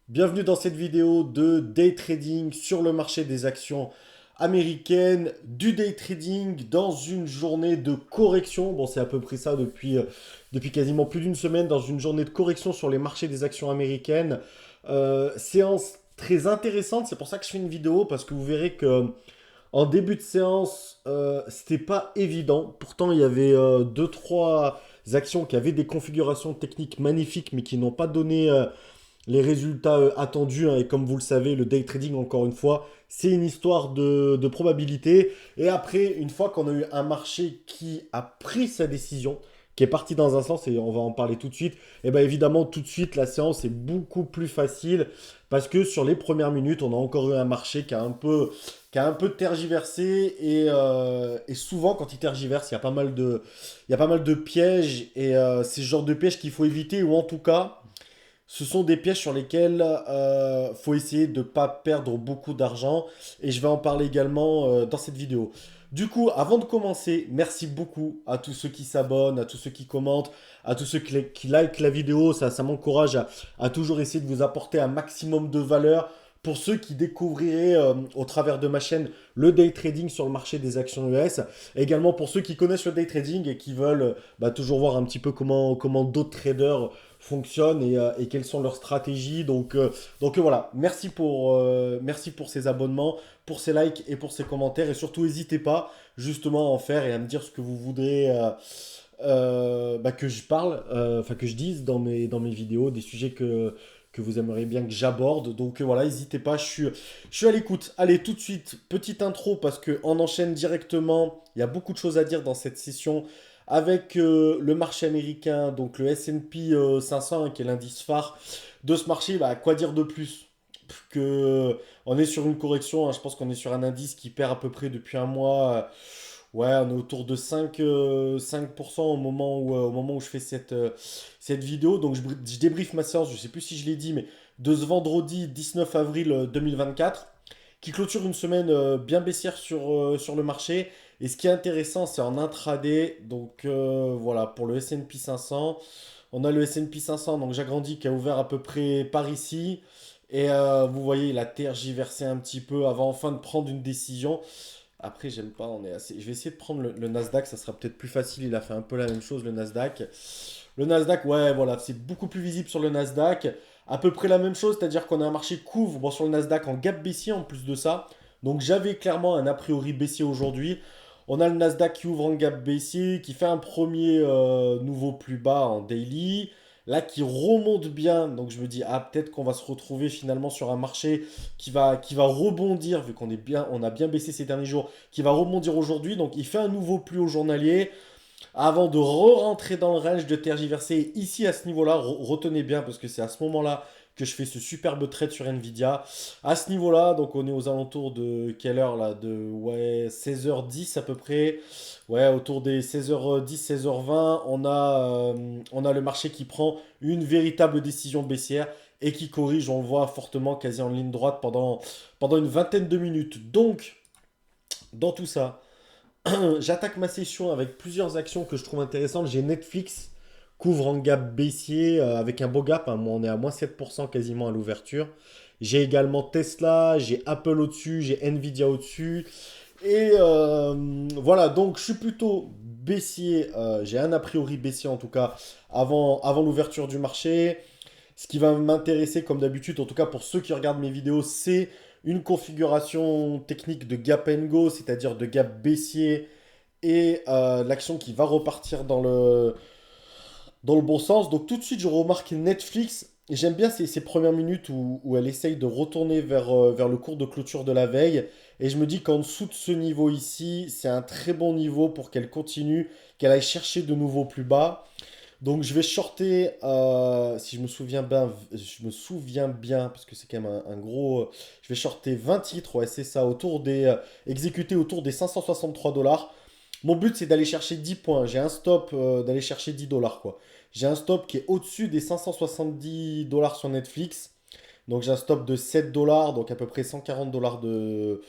Bienvenue dans cette vidéo de day trading sur le marché des actions américaines, du day trading dans une journée de correction. Bon, c'est à peu près ça depuis quasiment plus d'une semaine, dans une journée de correction sur les marchés des actions américaines. Séance très intéressante, c'est pour ça que je fais une vidéo, parce que vous verrez que en début de séance, c'était pas évident. Pourtant, il y avait deux, trois actions qui avaient des configurations techniques magnifiques, mais qui n'ont pas donné les résultats attendus, hein. Et comme vous le savez, le day trading, encore une fois, c'est une histoire de probabilité. Et après, une fois qu'on a eu un marché qui a pris sa décision, qui est parti dans un sens, et on va en parler tout de suite, et bien évidemment, tout de suite, la séance est beaucoup plus facile parce que sur les premières minutes, on a encore eu un marché qui a un peu tergiversé. Et souvent, quand il tergiverse, il y a pas mal de pièges. Et c'est ce genre de pièges qu'il faut éviter, ou en tout cas, ce sont des pièges sur lesquels faut essayer de ne pas perdre beaucoup d'argent, et je vais en parler également dans cette vidéo. Du coup, avant de commencer, merci beaucoup à tous ceux qui s'abonnent, à tous ceux qui commentent, à tous ceux qui likent la vidéo. Ça m'encourage à toujours essayer de vous apporter un maximum de valeur. Pour ceux qui découvriraient au travers de ma chaîne le day trading sur le marché des actions US, et également pour ceux qui connaissent le day trading et qui veulent toujours voir un petit peu comment d'autres traders fonctionnent et quelles sont leurs stratégies. Donc voilà, merci pour ces abonnements, pour ces likes et pour ces commentaires. Et surtout, n'hésitez pas justement à en faire et à me dire ce que vous voudrez que je parle, enfin que je dise dans mes vidéos, des sujets que vous aimeriez bien que j'aborde. Donc voilà, n'hésitez pas, je suis à l'écoute. Allez, tout de suite, petite intro parce qu'on enchaîne directement. Il y a beaucoup de choses à dire dans cette session avec le marché américain, donc le S&P 500, hein, qui est l'indice phare de ce marché. Bah, quoi dire de plus que on est sur une correction, hein. Je pense qu'on est sur un indice qui perd à peu près depuis un mois. Ouais, on est autour de 5% au moment où je fais cette vidéo. Donc je débriefe ma séance, je ne sais plus si je l'ai dit, mais de ce vendredi 19 avril 2024, qui clôture une semaine bien baissière sur le marché. Et ce qui est intéressant, c'est en intraday. Donc voilà, pour le S&P 500, on a le S&P 500, donc j'agrandis, qui a ouvert à peu près par ici. Et vous voyez, il a tergiversé un petit peu avant enfin de prendre une décision. Après, j'aime pas, on est assez. Je vais essayer de prendre le Nasdaq, ça sera peut-être plus facile. Il a fait un peu la même chose, le Nasdaq. Le Nasdaq, ouais, voilà, c'est beaucoup plus visible sur le Nasdaq. À peu près la même chose, c'est-à-dire qu'on a un marché couvre, bon, sur le Nasdaq en gap baissier en plus de ça. Donc j'avais clairement un a priori baissier aujourd'hui. On a le Nasdaq qui ouvre en gap baissier, qui fait un premier nouveau plus bas en daily. Là, qui remonte bien. Donc je me dis, ah, peut-être qu'on va se retrouver finalement sur un marché qui va rebondir, vu on a bien baissé ces derniers jours, qui va rebondir aujourd'hui. Donc il fait un nouveau plus haut journalier avant de re-rentrer dans le range, de tergiverser ici à ce niveau-là. Retenez bien parce que c'est à ce moment-là que je fais ce superbe trade sur Nvidia. À ce niveau-là, donc on est aux alentours de quelle heure là? De ouais, 16h10 à peu près. Ouais, autour des 16h10, 16h20, on a le marché qui prend une véritable décision baissière et qui corrige, on le voit fortement, quasi en ligne droite pendant une vingtaine de minutes. Donc, dans tout ça, j'attaque ma session avec plusieurs actions que je trouve intéressantes. J'ai Netflix, couvre en gap baissier avec un beau gap, hein. On est à moins 7% quasiment à l'ouverture. J'ai également Tesla, j'ai Apple au-dessus, j'ai Nvidia au-dessus. Et voilà, donc je suis plutôt baissier. J'ai un a priori baissier en tout cas avant l'ouverture du marché. Ce qui va m'intéresser, comme d'habitude, en tout cas pour ceux qui regardent mes vidéos, c'est une configuration technique de gap and go, c'est-à-dire de gap baissier et l'action qui va repartir dans le bon sens. Donc tout de suite, je remarque Netflix. Et j'aime bien ces premières minutes où elle essaye de retourner vers le cours de clôture de la veille. Et je me dis qu'en dessous de ce niveau ici, c'est un très bon niveau pour qu'elle continue, qu'elle aille chercher de nouveau plus bas. Donc je vais shorter, si je me souviens bien, parce que c'est quand même un gros. Je vais shorter 20 titres, ouais, c'est ça, exécuté autour des 563 dollars. Mon but, c'est d'aller chercher 10 points. J'ai un stop d'aller chercher 10 dollars, quoi. J'ai un stop qui est au-dessus des 570 dollars sur Netflix. Donc j'ai un stop de 7 dollars, donc à peu près 140 dollars de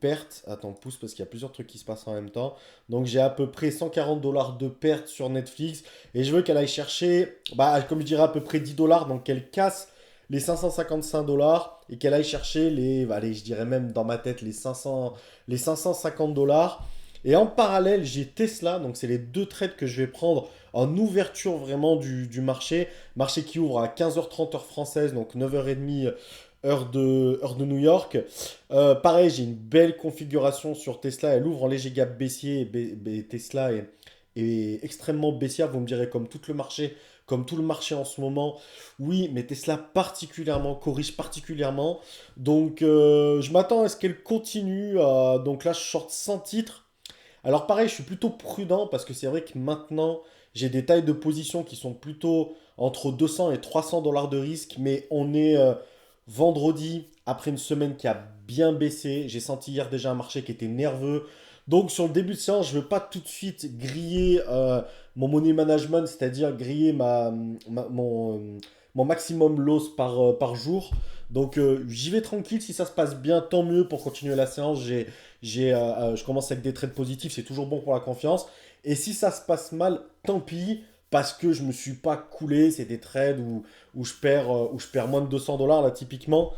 perte. Attends, pousse parce qu'il y a plusieurs trucs qui se passent en même temps. Donc j'ai à peu près 140 dollars de perte sur Netflix. Et je veux qu'elle aille chercher, bah, comme je dirais, à peu près 10 dollars. Donc qu'elle casse les 555 dollars et qu'elle aille chercher les, allez, je dirais même dans ma tête les 550 dollars. Et en parallèle, j'ai Tesla, donc c'est les deux trades que je vais prendre en ouverture vraiment du marché. Marché qui ouvre à 15h30 heure française, donc 9h30 heure de New York. Pareil, j'ai une belle configuration sur Tesla. Elle ouvre en léger gap baissier. Tesla est extrêmement baissière. Vous me direz, comme tout le marché en ce moment. Oui, mais Tesla particulièrement, corrige particulièrement. Donc, je m'attends à ce qu'elle continue. Donc là, je short sans titre. Alors pareil, je suis plutôt prudent parce que c'est vrai que maintenant, j'ai des tailles de position qui sont plutôt entre 200 et 300 dollars de risque, mais on est vendredi, après une semaine qui a bien baissé. J'ai senti hier déjà un marché qui était nerveux. Donc sur le début de séance, je ne veux pas tout de suite griller mon money management, c'est-à-dire griller mon maximum loss par jour. Donc j'y vais tranquille, si ça se passe bien, tant mieux pour continuer la séance. Je commence avec des trades positifs, c'est toujours bon pour la confiance. Et si ça se passe mal, tant pis, parce que je ne me suis pas coulé. C'est des trades où je perds moins de 200 dollars, là, typiquement.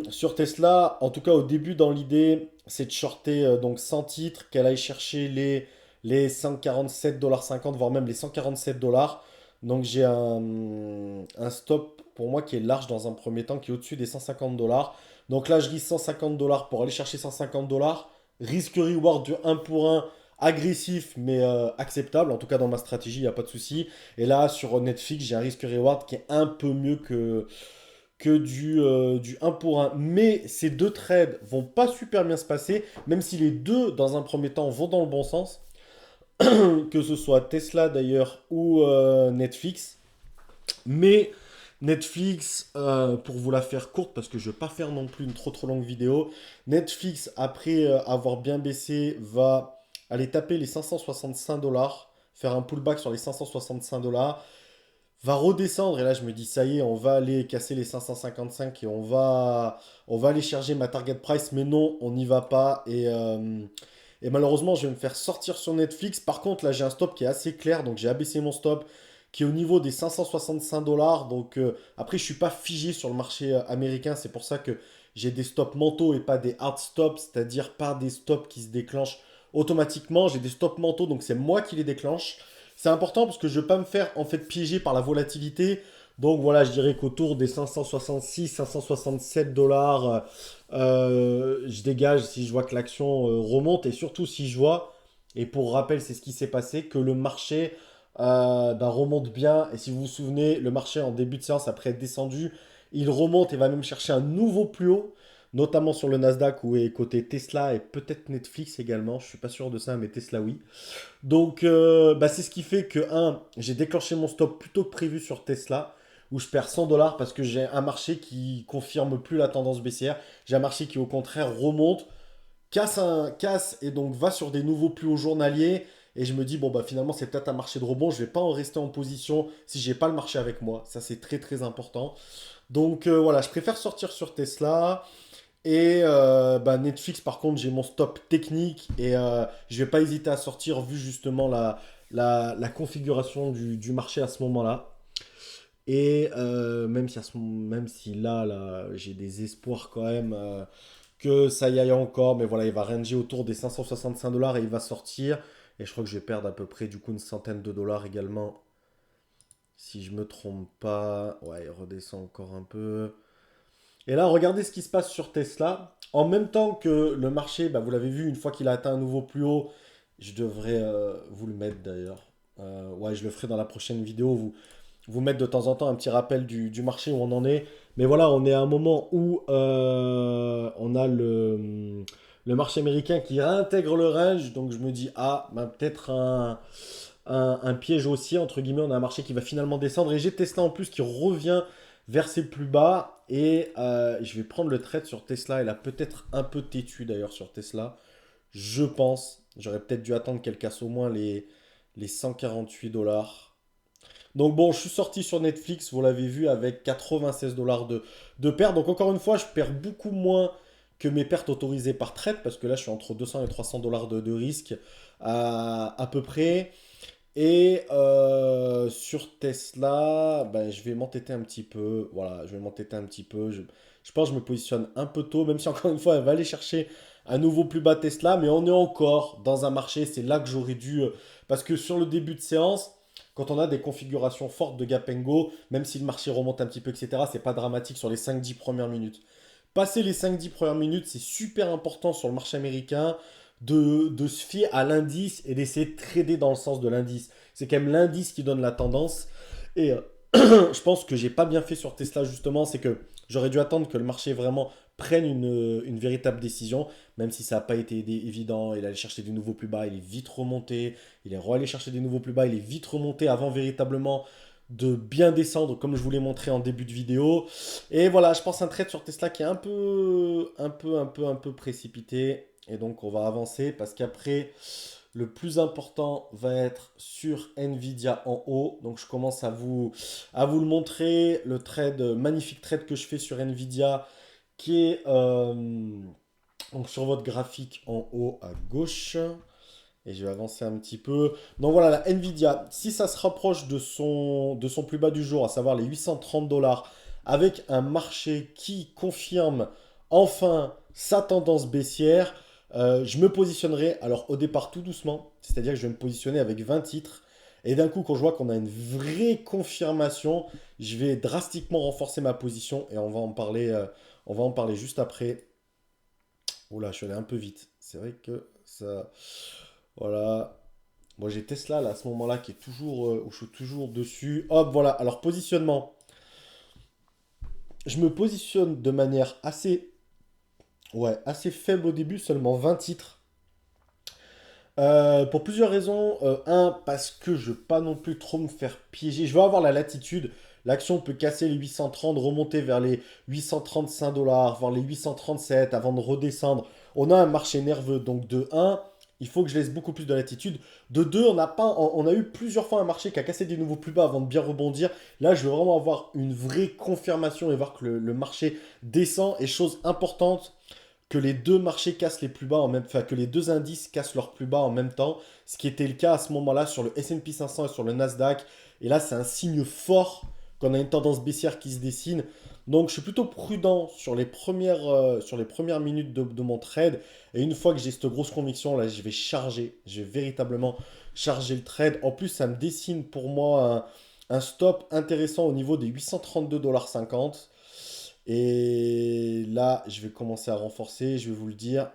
Sur Tesla, en tout cas, au début, dans l'idée, c'est de shorter donc sans titre, qu'elle aille chercher les 147,50 $, voire même les 147 dollars. Donc, j'ai un stop pour moi qui est large dans un premier temps, qui est au-dessus des 150 dollars. Donc là, je risque 150 dollars pour aller chercher 150 dollars. Risque-reward du un pour un agressif, mais acceptable. En tout cas, dans ma stratégie, il n'y a pas de souci. Et là, sur Netflix, j'ai un risque-reward qui est un peu mieux que du un pour un. Mais ces deux trades vont pas super bien se passer, même si les deux, dans un premier temps, vont dans le bon sens. Que ce soit Tesla d'ailleurs ou Netflix. Mais Netflix, pour vous la faire courte, parce que je ne vais pas faire non plus une trop longue vidéo, Netflix, après avoir bien baissé, va aller taper les 565 dollars, faire un pullback sur les 565 dollars, va redescendre, et là je me dis, ça y est, on va aller casser les 555 et on va aller chercher ma target price, mais non, on n'y va pas, et malheureusement, je vais me faire sortir sur Netflix. Par contre, là, j'ai un stop qui est assez clair. Donc, j'ai abaissé mon stop qui est au niveau des 565 dollars. Donc, après, je ne suis pas figé sur le marché américain. C'est pour ça que j'ai des stops mentaux et pas des hard stops. C'est-à-dire pas des stops qui se déclenchent automatiquement. J'ai des stops mentaux. Donc, c'est moi qui les déclenche. C'est important parce que je ne veux pas me faire en fait piéger par la volatilité. Donc voilà, je dirais qu'autour des 566, 567 dollars, je dégage si je vois que l'action remonte et surtout si je vois, et pour rappel, c'est ce qui s'est passé, que le marché remonte bien. Et si vous vous souvenez, le marché en début de séance, après être descendu, il remonte et va même chercher un nouveau plus haut, notamment sur le Nasdaq où est côté Tesla et peut-être Netflix également. Je suis pas sûr de ça, mais Tesla oui. Donc, c'est ce qui fait que, j'ai déclenché mon stop plutôt que prévu sur Tesla, où je perds 100 dollars parce que j'ai un marché qui confirme plus la tendance baissière. J'ai un marché qui, au contraire, remonte, casse et donc va sur des nouveaux plus hauts journaliers. Et je me dis, bon, bah finalement, c'est peut-être un marché de rebond. Je vais pas en rester en position si j'ai pas le marché avec moi. Ça, c'est très, très important. Donc, voilà, je préfère sortir sur Tesla. Et Netflix, par contre, j'ai mon stop technique et je vais pas hésiter à sortir vu justement la configuration du marché à ce moment-là. Et même si là j'ai des espoirs quand même que ça y aille encore, mais voilà, il va ranger autour des 565 dollars et il va sortir. Et je crois que je vais perdre à peu près du coup une centaine de dollars également. Si je me trompe pas. Ouais, il redescend encore un peu. Et là, regardez ce qui se passe sur Tesla. En même temps que le marché, vous l'avez vu, une fois qu'il a atteint un nouveau plus haut, je devrais vous le mettre d'ailleurs. Ouais, je le ferai dans la prochaine vidéo. Vous mettre de temps en temps un petit rappel du marché où on en est. Mais voilà, on est à un moment où on a le marché américain qui réintègre le range. Donc je me dis, peut-être un piège aussi, entre guillemets. On a un marché qui va finalement descendre. Et j'ai Tesla en plus qui revient vers ses plus bas. Et je vais prendre le trade sur Tesla. Elle a peut-être un peu têtu d'ailleurs sur Tesla. Je pense. J'aurais peut-être dû attendre qu'elle casse au moins les 148 dollars. Donc bon, je suis sorti sur Netflix, vous l'avez vu, avec 96 dollars de perte. Donc encore une fois, je perds beaucoup moins que mes pertes autorisées par trade, parce que là, je suis entre 200 et 300 dollars de risque à peu près. Et sur Tesla, ben, je vais m'entêter un petit peu. Voilà, je vais m'entêter un petit peu. Je pense que je me positionne un peu tôt, même si encore une fois, elle va aller chercher un nouveau plus bas Tesla. Mais on est encore dans un marché. C'est là que j'aurais dû. Parce que sur le début de séance, quand on a des configurations fortes de gap and go, même si le marché remonte un petit peu, etc., c'est pas dramatique sur les 5-10 premières minutes. Passer les 5-10 premières minutes, c'est super important sur le marché américain de se fier à l'indice et d'essayer de trader dans le sens de l'indice. C'est quand même l'indice qui donne la tendance. Et je pense que j'ai pas bien fait sur Tesla justement, c'est que j'aurais dû attendre que le marché vraiment prenne une véritable décision, même si ça n'a pas été évident. Il allait chercher des nouveaux plus bas, il est vite remonté. Il est allé chercher des nouveaux plus bas, il est vite remonté avant véritablement de bien descendre comme je vous l'ai montré en début de vidéo. Et voilà, je pense un trade sur Tesla qui est un peu précipité. Et donc on va avancer parce qu'après, le plus important va être sur Nvidia en haut. Donc je commence à vous le montrer. Le trade, magnifique trade que je fais sur Nvidia qui est donc sur votre graphique en haut à gauche. Et je vais avancer un petit peu. Donc voilà, la Nvidia, si ça se rapproche de son plus bas du jour, à savoir les 830 dollars, avec un marché qui confirme enfin sa tendance baissière, je me positionnerai, alors au départ tout doucement, c'est-à-dire que je vais me positionner avec 20 titres. Et d'un coup, quand je vois qu'on a une vraie confirmation, je vais drastiquement renforcer ma position et on va en parler juste après. Oula, je suis allé un peu vite. C'est vrai que ça. Voilà. Moi, j'ai Tesla là, à ce moment-là qui est toujours où je suis toujours dessus. Hop, voilà. Alors, positionnement. Je me positionne de manière assez faible au début, seulement 20 titres. Pour plusieurs raisons. Un, parce que je veux pas non plus trop me faire piéger. Je veux avoir la latitude. L'action peut casser les 830, remonter vers les 835 dollars, voire les 837 avant de redescendre. On a un marché nerveux. Donc, de un, il faut que je laisse beaucoup plus de latitude. De deux, on a eu plusieurs fois un marché qui a cassé des nouveaux plus bas avant de bien rebondir. Là, je veux vraiment avoir une vraie confirmation et voir que le marché descend. Et chose importante, que les deux marchés cassent les plus bas en même enfin que les deux indices cassent leurs plus bas en même temps, ce qui était le cas à ce moment-là sur le S&P 500 et sur le Nasdaq. Et là, c'est un signe fort qu'on a une tendance baissière qui se dessine. Donc, je suis plutôt prudent sur les premières minutes de mon trade. Et une fois que j'ai cette grosse conviction, là, je vais véritablement charger le trade. En plus, ça me dessine pour moi un stop intéressant au niveau des 832,50 $. Et là, je vais commencer à renforcer, je vais vous le dire.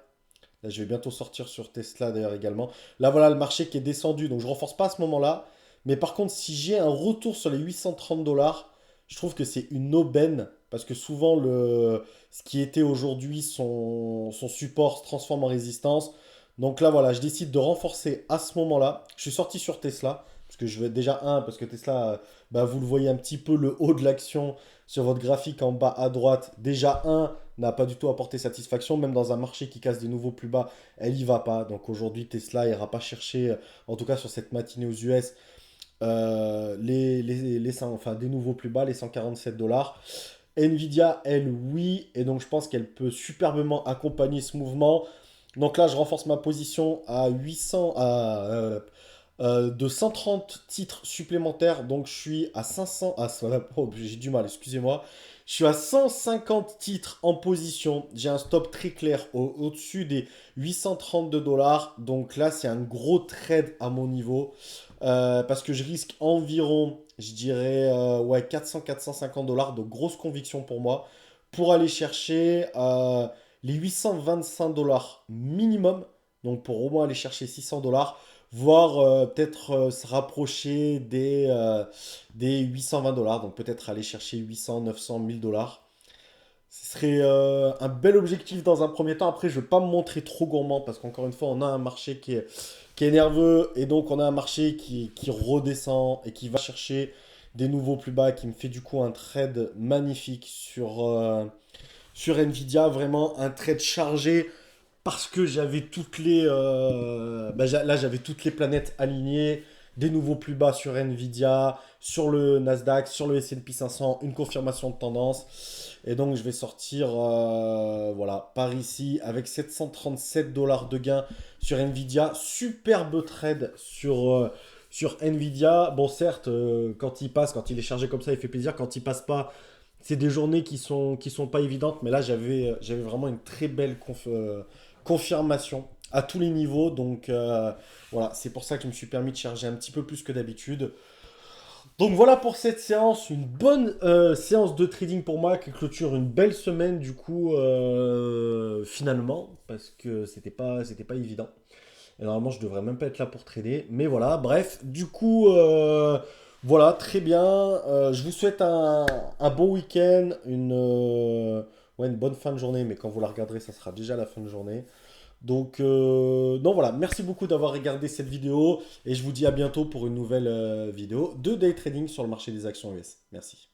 Là, je vais bientôt sortir sur Tesla d'ailleurs également. Là, voilà le marché qui est descendu, donc je renforce pas à ce moment-là. Mais par contre, si j'ai un retour sur les 830 dollars, je trouve que c'est une aubaine parce que souvent, ce qui était aujourd'hui son support se transforme en résistance. Donc là, voilà, je décide de renforcer à ce moment-là. Je suis sorti sur Tesla parce que je vais déjà parce que Tesla, bah, vous le voyez un petit peu le haut de l'action sur votre graphique en bas à droite. Déjà n'a pas du tout apporté satisfaction, même dans un marché qui casse des nouveaux plus bas, elle y va pas. Donc aujourd'hui, Tesla ira pas chercher, en tout cas sur cette matinée aux US, enfin, des nouveaux plus bas, les 147 dollars. Nvidia, elle, oui, et donc je pense qu'elle peut superbement accompagner ce mouvement. Donc là, je renforce ma position à 800, de 130 titres supplémentaires. Donc je suis à 500, oh, j'ai du mal, excusez-moi. Je suis à 150 titres en position. J'ai un stop très clair au-dessus des 832 dollars. Donc là, c'est un gros trade à mon niveau. Parce que je risque environ, je dirais, ouais, 400-450 dollars de grosse conviction pour moi. Pour aller chercher les 825 dollars minimum. Donc pour au moins aller chercher 600 dollars voire peut-être se rapprocher des 820 dollars, donc peut-être aller chercher 800, 900, 1000 dollars. Ce serait un bel objectif dans un premier temps. Après, je ne veux pas me montrer trop gourmand parce qu'encore une fois, on a un marché qui est nerveux et donc on a un marché qui redescend et qui va chercher des nouveaux plus bas, qui me fait du coup un trade magnifique sur Nvidia, vraiment un trade chargé parce que j'avais là j'avais toutes les planètes alignées, des nouveaux plus bas sur Nvidia, sur le Nasdaq, sur le S&P 500, une confirmation de tendance. Et donc je vais sortir voilà, par ici avec 737 dollars de gain sur Nvidia. Superbe trade sur Nvidia. Bon, certes, quand il passe, quand il est chargé comme ça, il fait plaisir. Quand il passe pas, c'est des journées qui sont pas évidentes. Mais là, j'avais vraiment une très belle confirmation à tous les niveaux. Donc voilà, c'est pour ça que je me suis permis de charger un petit peu plus que d'habitude. Donc voilà pour cette séance, une bonne séance de trading pour moi qui clôture une belle semaine du coup finalement parce que c'était pas évident. Et normalement je devrais même pas être là pour trader, mais voilà, bref, du coup voilà, très bien. Je vous souhaite un bon week-end, ouais, une bonne fin de journée, mais quand vous la regarderez, ça sera déjà la fin de journée. Donc, non, voilà, merci beaucoup d'avoir regardé cette vidéo et je vous dis à bientôt pour une nouvelle vidéo de day trading sur le marché des actions US. Merci.